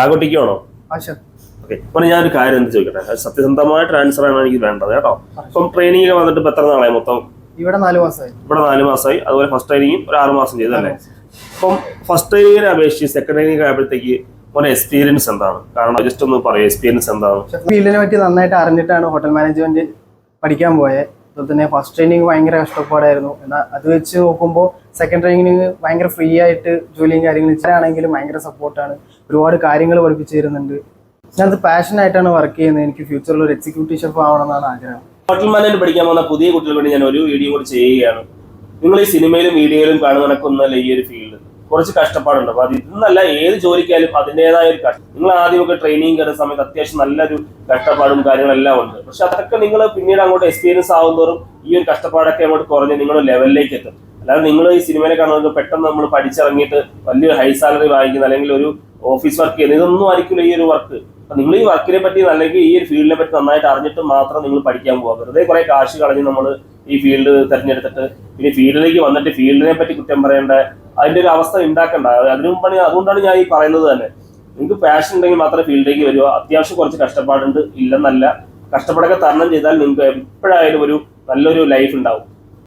ആകുട്ടിക്കാണോ? Okay. അപ്പൊ ഞാനൊരു കാര്യം എന്ത് ചോദിക്കട്ടെ, സത്യസന്ധമായിട്ട് ആൻസർ ആണ് എനിക്ക് വേണ്ടത് കേട്ടോ. ഇപ്പം ട്രെയിനിങ് വന്നിട്ട് ഇപ്പൊ എത്ര നാളായി മൊത്തം? ഇവിടെ 4 മാസമായി. ഇവിടെ 4 മാസമായി. അതുപോലെ ഫസ്റ്റ് ട്രെയിനിങ് ഒരു 6 മാസം ചെയ്തല്ലേ? അപ്പം ഫസ്റ്റ് ട്രെയിനിങ്ങിനെ അപേക്ഷിച്ച് സെക്കൻഡ് ട്രെയിനിങ് ആയപ്പോഴത്തേക്ക് എക്സ്പീരിയൻസ് എന്താണ്? കാരണം ജസ്റ്റ് ഒന്ന് പറയും, എക്സ്പീരിയൻസ് എന്താണ്? ഫീൽഡിനെ പറ്റി നന്നായിട്ട് അറിഞ്ഞിട്ടാണ് ഹോട്ടൽ മാനേജ്മെന്റ് പഠിക്കാൻ പോയത്. അതുപോലെ തന്നെ ഫസ്റ്റ് ട്രെയിനിങ് ഭയങ്കര കഷ്ടപ്പാടായിരുന്നു. എന്നാൽ അത് വെച്ച് നോക്കുമ്പോൾ സെക്കൻഡ് ട്രെയിനിങ് ഭയങ്കര ഫ്രീ ആയിട്ട് ജോലിയും കാര്യങ്ങളും ഇച്ചാണെങ്കിലും ഭയങ്കര സപ്പോർട്ടാണ്. ഒരുപാട് കാര്യങ്ങൾ പഠിപ്പിച്ചു തരുന്നുണ്ട്. ഞാനത് പാഷനായിട്ടാണ് വർക്ക് ചെയ്യുന്നത്. എനിക്ക് ഫ്യൂച്ചറിൽ ഒരു എക്സിക്യൂട്ടീവ് ഷെഫ് ആവണമെന്നാണ് ആഗ്രഹം. ഹോട്ടൽ മാനേജ്മെന്റ് പഠിക്കാൻ പോകുന്ന പുതിയ കുട്ടികൾക്ക് വേണ്ടി ഞാൻ ഒരു വീഡിയോ കൂടി ചെയ്യുകയാണ്. നിങ്ങൾ ഈ സിനിമയിലും വീഡിയോയിലും കാണുന്നതൊന്നല്ല ഈ ഒരു ഫീൽഡ്. കുറച്ച് കഷ്ടപ്പാടുണ്ട്. അപ്പൊ അത് ഇന്നല്ല ഏത് ജോലിക്കായാലും അതിൻ്റെതായ ഒരു കഷ്ടം. നിങ്ങൾ ആദ്യമൊക്കെ ട്രെയിനിങ് കയറുന്ന സമയത്ത് അത്യാവശ്യം നല്ലൊരു കഷ്ടപ്പാടും കാര്യങ്ങളെല്ലാം ഉണ്ട്. പക്ഷെ അതൊക്കെ നിങ്ങൾ പിന്നീട് അങ്ങോട്ട് എക്സ്പീരിയൻസ് ആവുന്നതോറും ഈ ഒരു കഷ്ടപ്പാടൊക്കെ അങ്ങോട്ട് കുറഞ്ഞ് നിങ്ങൾ ലെവലിലേക്ക് എത്തും. അല്ലാതെ നിങ്ങൾ ഈ സിനിമയിലെ കാണുന്നത് പെട്ടെന്ന് നമ്മൾ പഠിച്ചിറങ്ങിയിട്ട് വലിയൊരു ഹൈ സാലറി വാങ്ങിക്കുന്ന അല്ലെങ്കിൽ ഒരു ഓഫീസ് വർക്ക് ചെയ്യുന്നത് ഇതൊന്നും ആയിരിക്കില്ല ഈ ഒരു വർക്ക്. അപ്പൊ നിങ്ങൾ ഈ വർക്കിനെ പറ്റി അല്ലെങ്കിൽ ഈ ഒരു ഫീൽഡിനെ പറ്റി നന്നായിട്ട് അറിഞ്ഞിട്ട് മാത്രം നിങ്ങൾ പഠിക്കാൻ പോകുക. വെറുതെ കുറെ കാശ് കളഞ്ഞ് നമ്മൾ ഈ ഫീൽഡ് തിരഞ്ഞെടുത്തിട്ട് പിന്നെ ഫീൽഡിലേക്ക് വന്നിട്ട് ഫീൽഡിനെ പറ്റി കുറ്റം പറയേണ്ട അതിന്റെ ഒരു അവസ്ഥ ഉണ്ടാക്കണ്ട. അതുകൊണ്ടാണ് ഞാൻ ഈ പറയുന്നത് തന്നെ. നിങ്ങൾക്ക് പാഷൻ ഉണ്ടെങ്കിൽ മാത്രമേ ഫീൽഡിലേക്ക് വരിക. അത്യാവശ്യം കുറച്ച് കഷ്ടപ്പാടുണ്ട്, ഇല്ലെന്നല്ല. കഷ്ടപ്പാടൊക്കെ തരണം ചെയ്താൽ നിങ്ങൾക്ക് എപ്പോഴായാലും ഒരു നല്ലൊരു ലൈഫ് ഉണ്ടാവും.